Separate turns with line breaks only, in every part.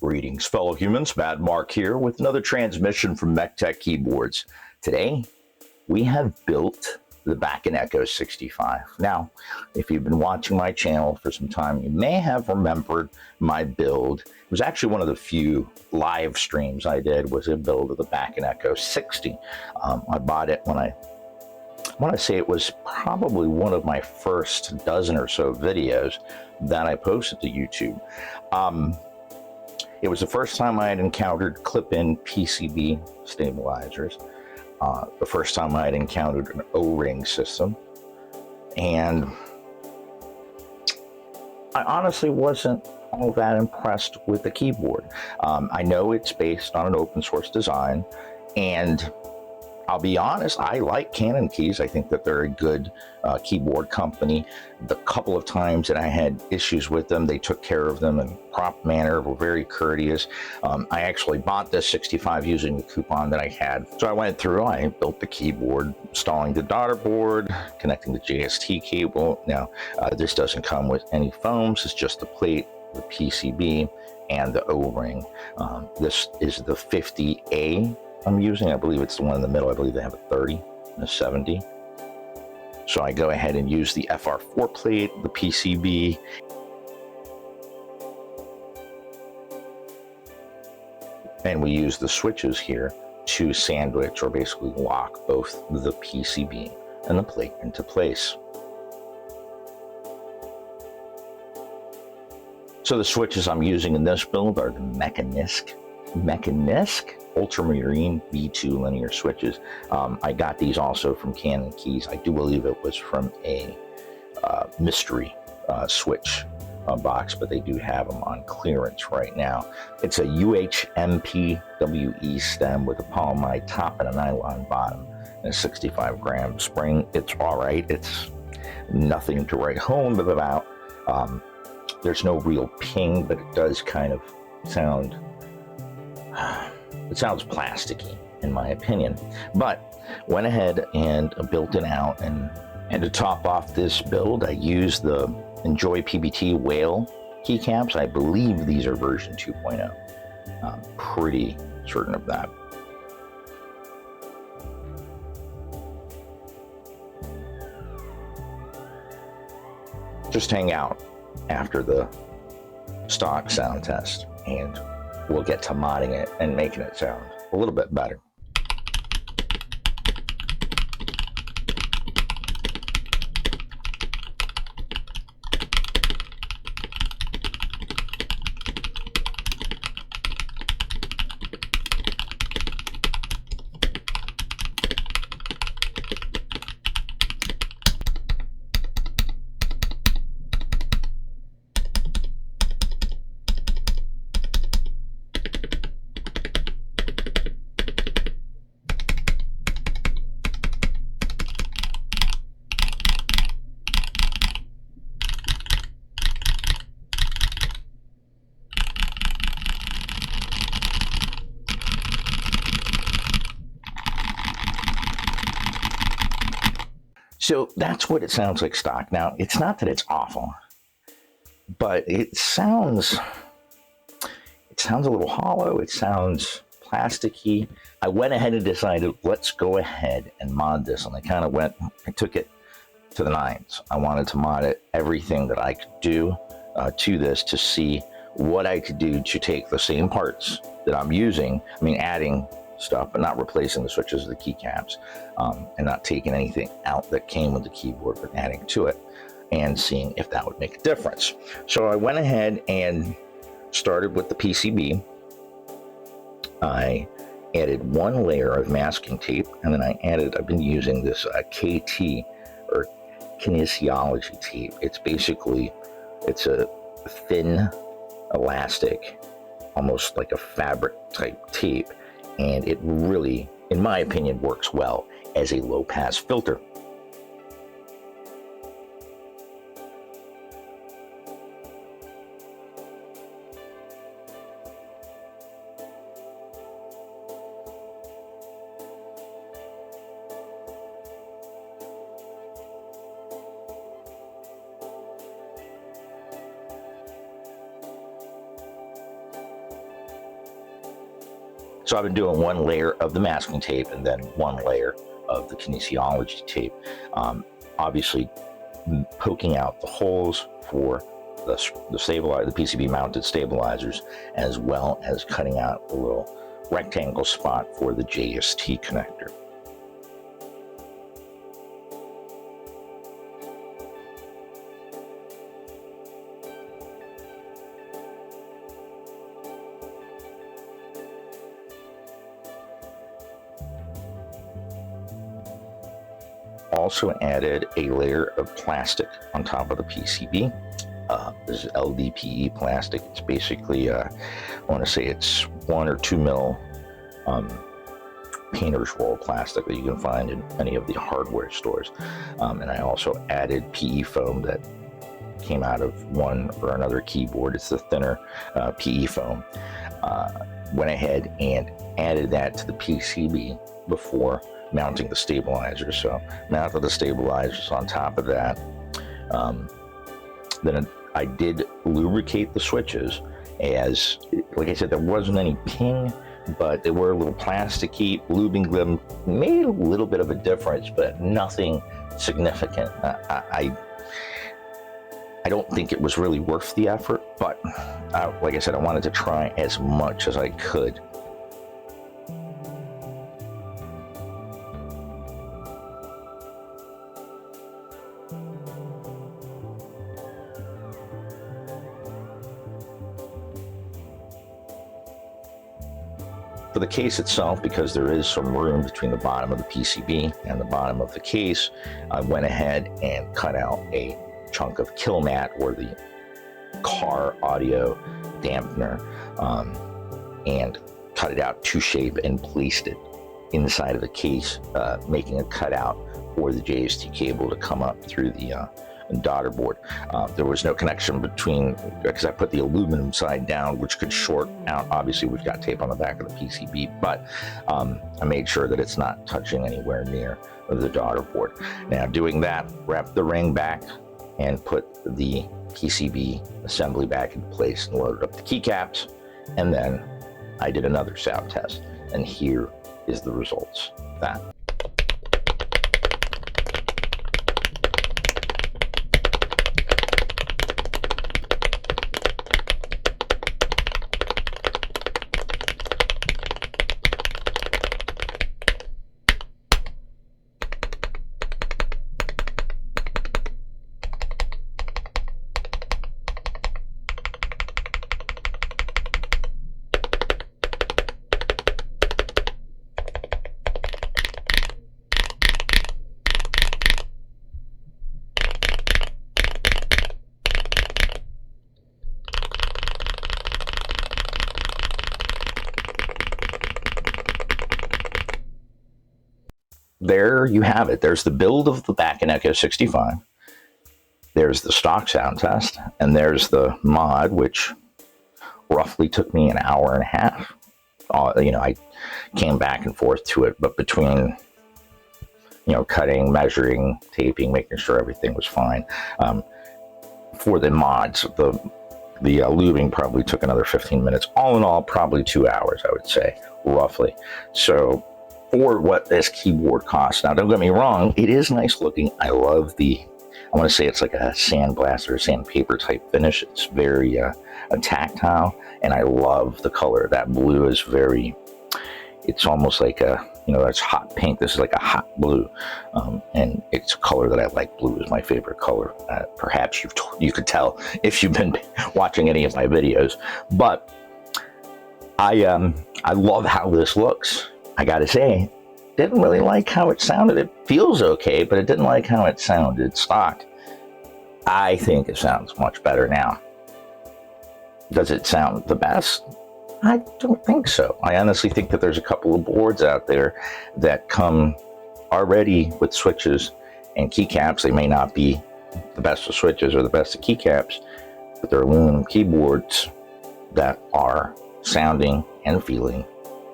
Greetings, fellow humans. Mad Mark here with another transmission from Metre Keyboards. Today, we have built the Bakeneko65. Now, if you've been watching my channel for some time, you may have remembered my build. It was actually one of the few live streams I did, was a build of the Bakeneko60. I bought it when I want to say it was probably one of my first dozen or so videos that I posted to YouTube. It was the first time I had encountered clip-in PCB stabilizers, the first time I had encountered an O-ring system, and I honestly wasn't all that impressed with the keyboard. I know it's based on an open source design, and I'll be honest, I like CannonKeys. I think that they're a good keyboard company. The couple of times that I had issues with them, they took care of them in a prompt manner, were very courteous. I actually bought this 65 using the coupon that I had. So I went through, I built the keyboard, installing the daughter board, connecting the JST cable. Now, this doesn't come with any foams, it's just the plate, the PCB, and the O-ring. This is the 50A. I'm using, I believe it's the one in the middle. I believe they have a 30 and a 70. So I go ahead and use the FR4 plate, the PCB, and we use the switches here to sandwich or basically lock both the PCB and the plate into place. So the switches I'm using in this build are the Bakeneko Ultramarine V2 linear switches. I got these also from CannonKeys. I do believe it was from a mystery switch box, but they do have them on clearance right now. It's a UHMPWE stem with a polyamide top and a nylon bottom and a 65-gram spring. It's all right. It's nothing to write home about. There's no real ping, but it does kind of sound... It sounds plasticky, in my opinion, but went ahead and built it out. And to top off this build, I used the Enjoy PBT Whale keycaps. I believe these are version 2.0. I'm pretty certain of that. Just hang out after the stock sound test, and we'll get to modding it and making it sound a little bit better. So that's what it sounds like stock. Now, it's not that it's awful, but it sounds a little hollow. It sounds plasticky. I went ahead and decided, let's go ahead and mod this. And I took it to the nines. I wanted to mod it, everything that I could do to this, to see what I could do to take the same parts that I'm using. I mean, adding stuff, but not replacing the switches or the keycaps, and not taking anything out that came with the keyboard, but adding to it and seeing if that would make a difference. So I went ahead and started with the PCB. I added one layer of masking tape, and then I've been using this KT, or kinesiology tape. It's a thin elastic, almost like a fabric type tape, and it really, in my opinion, works well as a low-pass filter. So I've been doing one layer of the masking tape and then one layer of the kinesiology tape. Obviously, poking out the holes for the PCB mounted stabilizers, as well as cutting out a little rectangle spot for the JST connector. Also added a layer of plastic on top of the PCB. This is LDPE plastic. It's basically, I want to say it's 1 or 2 mil painter's roll plastic that you can find in any of the hardware stores. And I also added PE foam that came out of one or another keyboard. It's the thinner PE foam. Went ahead and added that to the PCB before mounting the stabilizer. So mounted the stabilizers on top of that. Then I did lubricate the switches, as, like I said, there wasn't any ping, but they were a little plasticky. Lubing them made a little bit of a difference, but nothing significant. I don't think it was really worth the effort, but like I said, I wanted to try as much as I could. For the case itself, because there is some room between the bottom of the PCB and the bottom of the case, I went ahead and cut out a chunk of kill mat, or the car audio dampener, and cut it out to shape and placed it inside of the case, making a cutout for the JST cable to come up through the daughter board. There was no connection between, because I put the aluminum side down, which could short out. Obviously, we've got tape on the back of the PCB, but I made sure that it's not touching anywhere near the daughter board. Now, doing that, wrap the ring back and put the PCB assembly back in place and loaded up the keycaps, and then I did another sound test, and here is the results of that. There you have it. There's the build of the Bakeneko65. There's the stock sound test, and there's the mod, which roughly took me an hour and a half. I came back and forth to it, but between, cutting, measuring, taping, making sure everything was fine. For the mods, the lubing probably took another 15 minutes. All in all, probably 2 hours, I would say, roughly. So for what this keyboard costs, now don't get me wrong, it is nice looking. I love I want to say it's like a sandblast or sandpaper type finish. It's very tactile, and I love the color. That blue is it's almost like that's hot pink. This is like a hot blue, and it's a color that I like. Blue is my favorite color. Perhaps you could tell if you've been watching any of my videos, but I love how this looks. I gotta say, didn't really like how it sounded. It feels okay, but it didn't like how it sounded stock. I think it sounds much better now. Does it sound the best? I don't think so. I honestly think that there's a couple of boards out there that come already with switches and keycaps. They may not be the best of switches or the best of keycaps, but they're aluminum keyboards that are sounding and feeling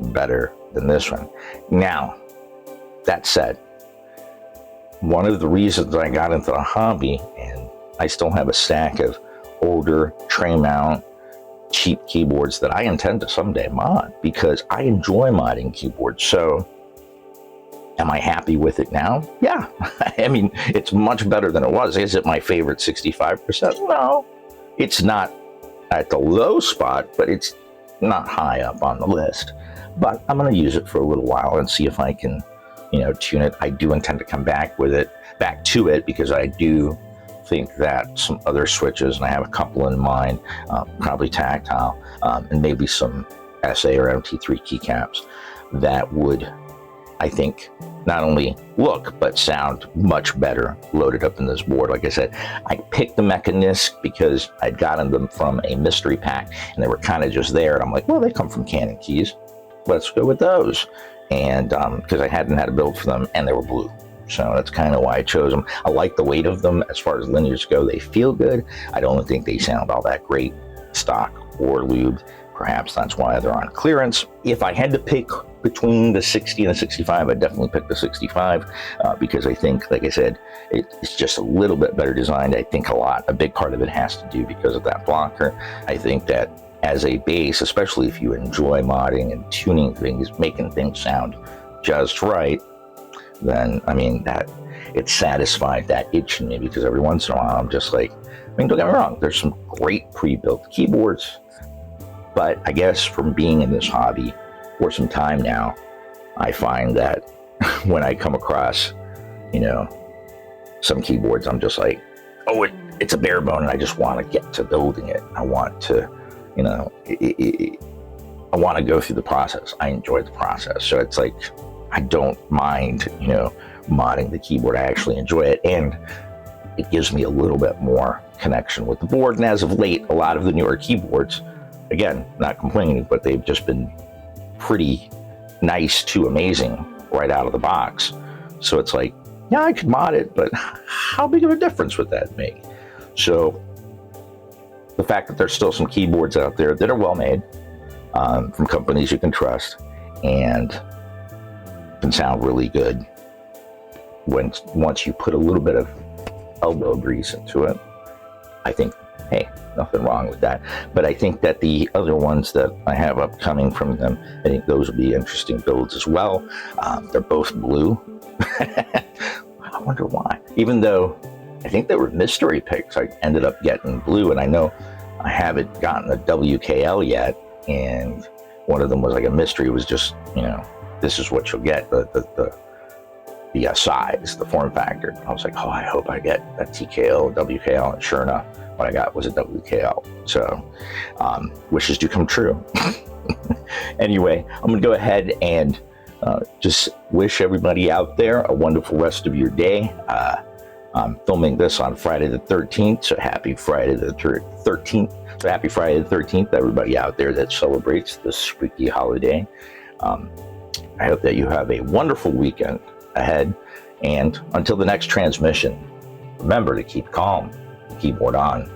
better than this one. Now, that said, one of the reasons I got into the hobby, and I still have a stack of older tray mount cheap keyboards that I intend to someday mod because I enjoy modding keyboards. So am I happy with it now? Yeah. I mean, it's much better than it was. Is it my favorite 65%? No. It's not at the low spot, but it's not high up on the list. But I'm going to use it for a little while and see if I can, tune it. I do intend to come back to it, because I do think that some other switches, and I have a couple in mind, probably tactile, and maybe some SA or MT3 keycaps that would, I think, not only look but sound much better loaded up in this board. Like I said, I picked the Bakeneko because I'd gotten them from a mystery pack and they were kind of just there, and I'm like, well, they come from CannonKeys, let's go with those. And because I hadn't had a build for them and they were blue, so that's kind of why I chose them. I like the weight of them. As far as linears go, they feel good. I don't think they sound all that great stock or lubed. Perhaps that's why they're on clearance. If I had to pick between the 60 and the 65, I'd definitely pick the 65 because I think, like I said, it's just a little bit better designed. I think a big part of it has to do because of that blocker. I think that as a base, especially if you enjoy modding and tuning things, making things sound just right, then, I mean, that it satisfied that itch in me, because every once in a while I'm just like, I mean, don't get me wrong, there's some great pre-built keyboards, but I guess from being in this hobby for some time now, I find that when I come across, some keyboards, I'm just like, oh, it's a bare bone, and I just want to get to building it. I want to, I want to go through the process. I enjoy the process. So it's like, I don't mind, modding the keyboard. I actually enjoy it, and it gives me a little bit more connection with the board. And as of late, a lot of the newer keyboards, again, not complaining, but they've just been pretty nice to amazing right out of the box. So it's like, yeah, I could mod it, but how big of a difference would that make? So the fact that there's still some keyboards out there that are well made, from companies you can trust, and can sound really good once you put a little bit of elbow grease into it, I think, hey, nothing wrong with that. But I think that the other ones that I have upcoming from them, I think those will be interesting builds as well. They're both blue. I wonder why. Even though I think they were mystery picks, I ended up getting blue, and I know I haven't gotten a WKL yet, and one of them was like a mystery. It was just, this is what you'll get, the size, the form factor. I was like, oh, I hope I get a TKL, WKL, and sure enough, what I got was a WKL. So wishes do come true. Anyway, I'm gonna go ahead and just wish everybody out there a wonderful rest of your day. I'm filming this on Friday the 13th, so happy Friday the 13th. So happy Friday the 13th, everybody out there that celebrates this spooky holiday. I hope that you have a wonderful weekend ahead, and until the next transmission, remember to keep calm, keyboard on.